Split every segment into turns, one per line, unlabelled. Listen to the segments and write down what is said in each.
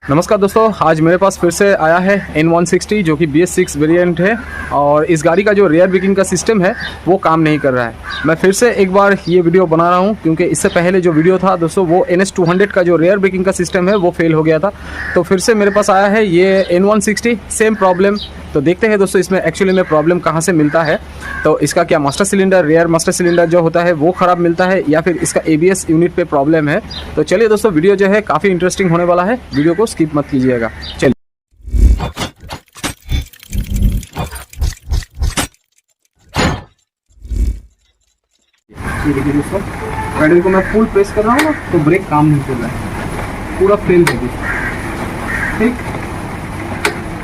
नमस्कार दोस्तों, आज मेरे पास फिर से आया है N160 जो कि BS6 वेरिएंट है और इस गाड़ी का जो रियर ब्रेकिंग का सिस्टम है वो काम नहीं कर रहा है। मैं फिर से एक बार ये वीडियो बना रहा हूँ क्योंकि इससे पहले जो वीडियो था दोस्तों वो NS200 का जो रियर ब्रेकिंग का सिस्टम है वो फेल हो गया था। तो फिर से मेरे पास आया है ये N160, सेम प्रॉब्लम। तो देखते हैं दोस्तों इसमें एक्चुअली में प्रॉब्लम कहाँ से मिलता है। तो इसका क्या master cylinder, rear master cylinder जो होता है वो ख़राब मिलता है या फिर इसका ABS यूनिट पे प्रॉब्लम है। तो चलिए दोस्तों, वीडियो जो है काफ़ी इंटरेस्टिंग होने वाला है, वीडियो को स्किप मत कीजिएगा। चलिए ये देखिए दोस्तों, पेडल को मैं फुल प्रेस कर रहा हूँ ना तो ब्रेक काम नहीं कर रहा है, पूरा फेल हो गया। ठीक,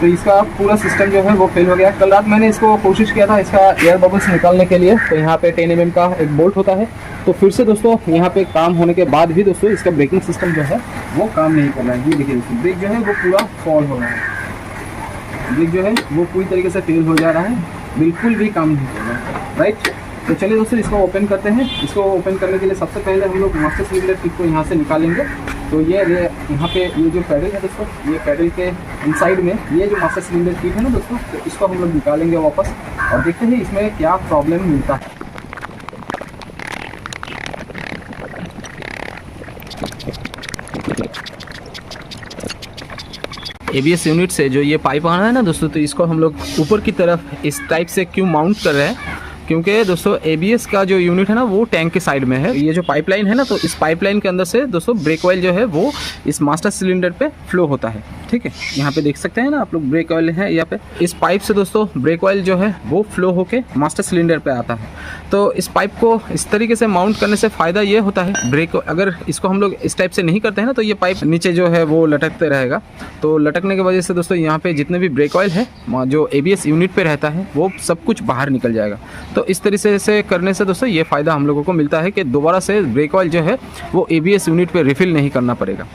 तो इसका पूरा सिस्टम जो है वो फेल हो गया। कल रात मैंने इसको कोशिश किया था इसका एयर बबल्स निकालने के लिए। तो यहाँ पे 10 mm का एक बोल्ट होता है। तो फिर से दोस्तों यहाँ पे काम होने के बाद भी दोस्तों इसका ब्रेकिंग सिस्टम जो है वो काम नहीं कर रहा है। ये देखिए दोस्तों, ब्रेक जो है वो पूरा फॉल हो रहा है, ब्रेक जो है वो पूरी तरीके से फेल हो जा रहा है, बिल्कुल भी काम नहीं कर रहा है। राइट, तो चलिए दोस्तों इसको ओपन करते हैं। इसको ओपन करने के लिए सबसे पहले हम लोग मास्टर सिलेंडर किट को यहाँ से निकालेंगे। तो ये यहाँ पे ये जो पैडल है दोस्तों, ये पैडल के इनसाइड में ये जो मास्टर सिलेंडर किट है ना दोस्तों, तो इसको हम लोग निकालेंगे वापस और देखते हैं इसमें क्या प्रॉब्लम मिलता है। ABS यूनिट से जो ये पाइप आ रहा है ना दोस्तों, तो इसको हम लोग ऊपर की तरफ इस टाइप से क्यों माउंट कर रहे हैं, क्योंकि दोस्तों ABS का जो यूनिट है ना वो टैंक के साइड में है। ये जो पाइपलाइन है ना, तो इस पाइपलाइन के अंदर से दोस्तों ब्रेक ऑयल जो है वो इस मास्टर सिलेंडर पे फ्लो होता है। ठीक है, यहाँ पे देख सकते हैं ना आप लोग, ब्रेक ऑयल है यहाँ पे। इस पाइप से दोस्तों ब्रेक ऑयल जो है वो फ्लो होके मास्टर सिलेंडर पे आता है। तो इस पाइप को इस तरीके से माउंट करने से फ़ायदा ये होता है, ब्रेक अगर इसको हम लोग इस टाइप से नहीं करते हैं ना तो ये पाइप नीचे जो है वो लटकते रहेगा। तो लटकने की वजह से दोस्तों यहाँ पे जितने भी ब्रेक ऑयल है जो ABS यूनिट पे रहता है वो सब कुछ बाहर निकल जाएगा। तो इस तरीके से करने से दोस्तों ये फ़ायदा हम लोगों को मिलता है कि दोबारा से ब्रेक ऑयल जो है वो ABS यूनिट पे रिफ़िल नहीं करना पड़ेगा।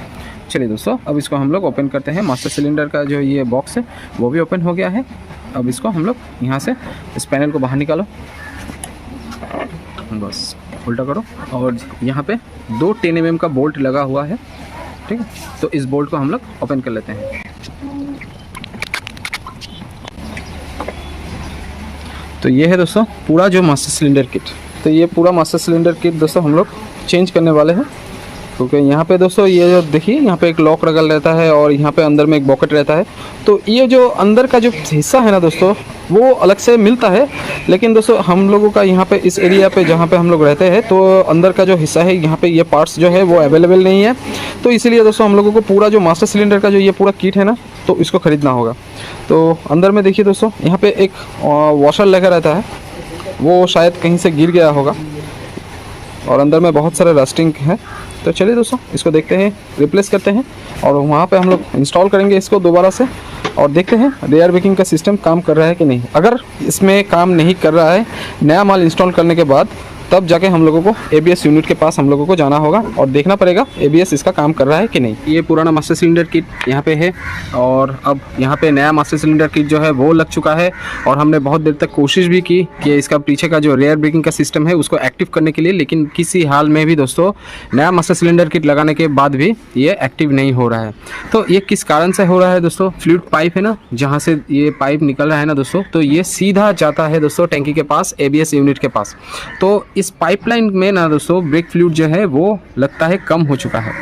चलिए दोस्तों, अब इसको हम लोग ओपन करते हैं। मास्टर सिलेंडर का जो ये बॉक्स है वो भी ओपन हो गया है। अब इसको हम लोग यहाँ से इस पैनल को बाहर निकालो, बस उल्टा करो और यहाँ पे 2 10 mm का बोल्ट लगा हुआ है। ठीक है, तो इस बोल्ट को हम लोग ओपन कर लेते हैं। तो ये है दोस्तों पूरा जो मास्टर सिलेंडर किट। तो ये पूरा मास्टर सिलेंडर किट दोस्तों हम लोग चेंज करने वाले हैं, क्योंकि यहाँ पे दोस्तों ये जो देखिए यहाँ पे एक लॉक रगल रहता है और यहाँ पे अंदर में एक बॉकेट रहता है। तो ये जो अंदर का जो हिस्सा है ना दोस्तों वो अलग से मिलता है, लेकिन दोस्तों हम लोगों का यहाँ पे इस एरिया पे जहाँ पे हम लोग रहते हैं तो अंदर का जो हिस्सा है यहाँ पे ये पार्ट्स जो है वो अवेलेबल नहीं है। तो इसीलिए दोस्तों हम लोगों को पूरा जो मास्टर सिलेंडर का जो ये पूरा किट है ना तो इसको ख़रीदना होगा। तो अंदर में देखिए दोस्तों यहाँ पे एक वॉशर लगा रहता है, वो शायद कहीं से गिर गया होगा और अंदर में बहुत सारे रस्टिंग है। तो चलिए दोस्तों इसको देखते हैं, रिप्लेस करते हैं और वहाँ पे हम लोग इंस्टॉल करेंगे इसको दोबारा से और देखते हैं रियर ब्रेकिंग का सिस्टम काम कर रहा है कि नहीं। अगर इसमें काम नहीं कर रहा है, नया माल इंस्टॉल करने के बाद तब जाके हम लोगों को ABS यूनिट के पास हम लोगों को जाना होगा और देखना पड़ेगा ABS इसका काम कर रहा है कि नहीं। ये पुराना मास्टर सिलेंडर किट यहाँ पे है और अब यहाँ पे नया मास्टर सिलेंडर किट जो है वो लग चुका है और हमने बहुत देर तक कोशिश भी की कि इसका पीछे का जो रियर ब्रेकिंग का सिस्टम है उसको एक्टिव करने के लिए, लेकिन किसी हाल में भी दोस्तों नया मास्टर सिलेंडर किट लगाने के बाद भी ये एक्टिव नहीं हो रहा है। तो ये किस कारण से हो रहा है दोस्तों, फ्लूइड पाइप है ना जहाँ से ये पाइप निकल रहा है ना दोस्तों, तो ये सीधा जाता है दोस्तों टैंकी के पास, ABS यूनिट के पास। तो इस पाइपलाइन में ना दोस्तों ब्रेक फ्लूइड जो है वो लगता है कम हो चुका है।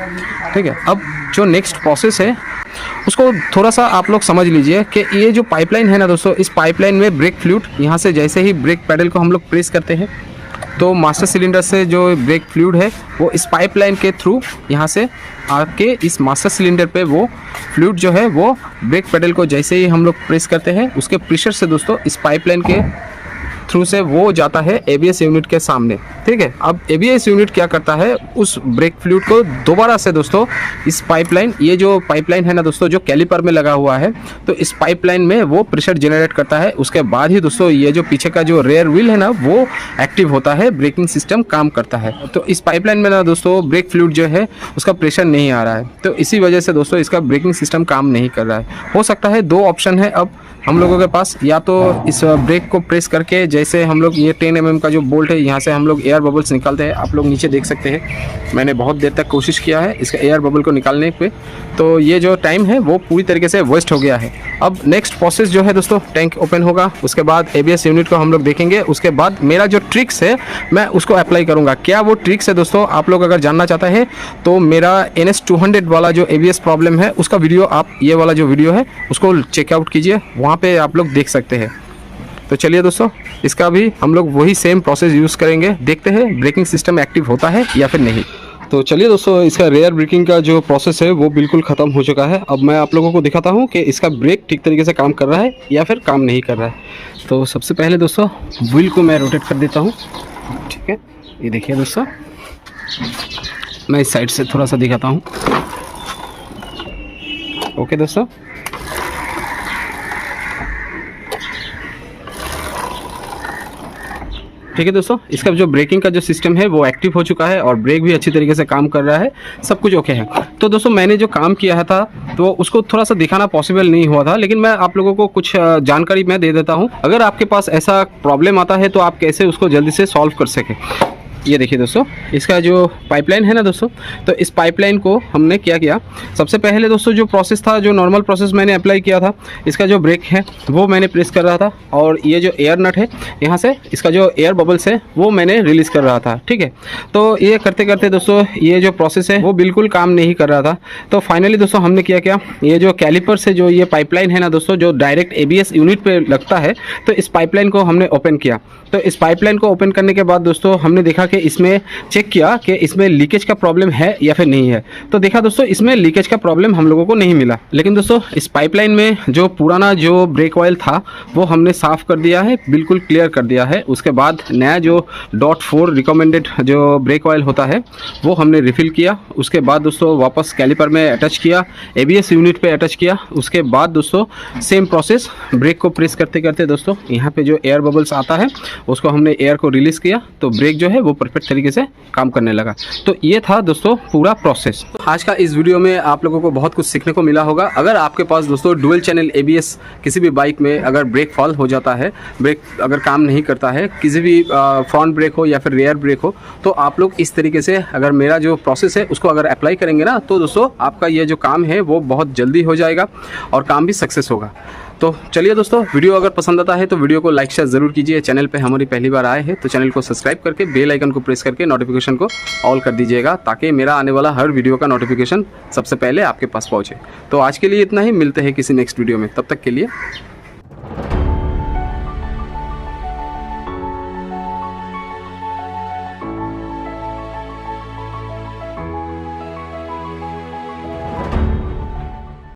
ठीक है, अब जो नेक्स्ट प्रोसेस है उसको थोड़ा सा आप लोग समझ लीजिए कि ये जो पाइपलाइन है ना दोस्तों, इस पाइपलाइन में ब्रेक फ्लूइड यहाँ से जैसे ही ब्रेक पैडल को हम लोग प्रेस करते हैं तो मास्टर सिलेंडर से जो ब्रेक फ्लूइड है वो इस पाइपलाइन के थ्रू यहाँ से आके इस मास्टर सिलेंडर पे वो फ्लूइड जो है वो ब्रेक पैडल को जैसे ही हम लोग प्रेस करते हैं उसके प्रेशर से दोस्तों इस पाइपलाइन के थ्रू से वो जाता है ABS यूनिट के सामने। ठीक है, अब ABS यूनिट क्या करता है, उस ब्रेक फ्लूइड को दोबारा से दोस्तों इस पाइपलाइन, ये जो पाइपलाइन है ना दोस्तों जो कैलिपर में लगा हुआ है, तो इस पाइपलाइन में वो प्रेशर जनरेट करता है। उसके बाद ही दोस्तों ये जो पीछे का जो रेयर व्हील है ना वो एक्टिव होता है, ब्रेकिंग सिस्टम काम करता है। तो इस पाइपलाइन में ना दोस्तों ब्रेक फ्लूइड जो है उसका प्रेशर नहीं आ रहा है, तो इसी वजह से दोस्तों इसका ब्रेकिंग सिस्टम काम नहीं कर रहा है। हो सकता है 2 ऑप्शन है अब हम लोगों के पास, या तो इस ब्रेक को प्रेस करके जैसे हम लोग ये 10 mm का जो बोल्ट है, यहाँ से हम लोग एयर बबल्स निकालते हैं। आप लोग नीचे देख सकते हैं, मैंने बहुत देर तक कोशिश किया है इसका एयर बबल को निकालने पे, तो ये जो टाइम है वो पूरी तरीके से वेस्ट हो गया है। अब नेक्स्ट प्रोसेस जो है दोस्तों, टैंक ओपन होगा, उसके बाद ABS यूनिट को हम लोग देखेंगे, उसके बाद मेरा जो ट्रिक्स है मैं उसको अप्लाई करूँगा। क्या वो ट्रिक्स है दोस्तों, आप लोग अगर जानना चाहते हैं तो मेरा NS 200 वाला जो ABS प्रॉब्लम है उसका वीडियो, आप ये वाला जो वीडियो है उसको चेकआउट कीजिए, वहाँ पे आप लोग देख सकते हैं। तो चलिए दोस्तों, इसका भी हम लोग वही सेम प्रोसेस यूज़ करेंगे, देखते हैं ब्रेकिंग सिस्टम एक्टिव होता है या फिर नहीं। तो चलिए दोस्तों, इसका रेयर ब्रेकिंग का जो प्रोसेस है वो बिल्कुल ख़त्म हो चुका है। अब मैं आप लोगों को दिखाता हूँ कि इसका ब्रेक ठीक तरीके से काम कर रहा है या फिर काम नहीं कर रहा है। तो सबसे पहले दोस्तों व्हील को मैं रोटेट कर देता हूँ, ठीक है। ये देखिए दोस्तों, मैं इस साइड से थोड़ा सा दिखाता हूँ। ओके दोस्तों, ठीक है दोस्तों, इसका जो ब्रेकिंग का जो सिस्टम है वो एक्टिव हो चुका है और ब्रेक भी अच्छी तरीके से काम कर रहा है, सब कुछ ओके है। तो दोस्तों मैंने जो काम किया था तो उसको थोड़ा सा दिखाना पॉसिबल नहीं हुआ था, लेकिन मैं आप लोगों को कुछ जानकारी मैं दे देता हूँ। अगर आपके पास ऐसा प्रॉब्लम आता है तो आप कैसे उसको जल्दी से सॉल्व कर सकें। ये देखिए दोस्तों, इसका जो पाइपलाइन है ना दोस्तों, तो इस पाइपलाइन को हमने क्या किया, सबसे पहले दोस्तों जो प्रोसेस था, जो नॉर्मल प्रोसेस मैंने अप्लाई किया था, इसका जो ब्रेक है वो मैंने प्रेस कर रहा था और ये जो एयर नट है यहाँ से इसका जो एयर बबल्स है वो मैंने रिलीज़ कर रहा था, ठीक है। तो ये करते करते दोस्तों ये जो प्रोसेस है वो बिल्कुल काम नहीं कर रहा था। तो फाइनली दोस्तों हमने क्या, ये जो कैलिपर से जो ये पाइपलाइन है ना दोस्तों, जो डायरेक्ट ABS यूनिट पर लगता है, तो इस पाइपलाइन को हमने ओपन किया। तो इस पाइपलाइन को ओपन करने के बाद दोस्तों हमने देखा कि इसमें चेक किया कि इसमें लीकेज का प्रॉब्लम है या फिर नहीं है। तो देखा दोस्तों इसमें लीकेज का प्रॉब्लम हम लोगों को नहीं मिला, लेकिन दोस्तों इस पाइपलाइन में जो पुराना जो ब्रेक ऑयल था वो हमने साफ़ कर दिया है, बिल्कुल क्लियर कर दिया है। उसके बाद नया जो .4 रिकमेंडेड जो ब्रेक ऑयल होता है वो हमने रिफ़िल किया। उसके बाद दोस्तों वापस कैलिपर में अटैच किया, ABS यूनिट पे अटैच किया। उसके बाद दोस्तों सेम प्रोसेस, ब्रेक को प्रेस करते करते दोस्तों यहाँ पे जो एयर बबल्स आता है उसको हमने एयर को रिलीज़ किया, तो ब्रेक जो है वो परफेक्ट तरीके से काम करने लगा। तो ये था दोस्तों पूरा प्रोसेस। आज का इस वीडियो में आप लोगों को बहुत कुछ सीखने को मिला होगा। अगर आपके पास दोस्तों डुअल चैनल ABS किसी भी बाइक में अगर ब्रेक फॉल हो जाता है, ब्रेक अगर काम नहीं करता है, किसी भी फ्रंट ब्रेक हो या फिर रेयर ब्रेक हो, तो आप लोग इस तरीके से अगर मेरा जो प्रोसेस है उसको अगर अप्लाई करेंगे ना, तो दोस्तों आपका ये जो काम है वो बहुत जल्दी हो जाएगा और काम भी सक्सेस होगा। तो चलिए दोस्तों, वीडियो अगर पसंद आता है तो वीडियो को लाइक शेयर ज़रूर कीजिए। चैनल पे हमारी पहली बार आए हैं तो चैनल को सब्सक्राइब करके बेल आइकन को प्रेस करके नोटिफिकेशन को ऑल कर दीजिएगा, ताकि मेरा आने वाला हर वीडियो का नोटिफिकेशन सबसे पहले आपके पास पहुँचे। तो आज के लिए इतना ही, मिलते हैं किसी नेक्स्ट वीडियो में, तब तक के लिए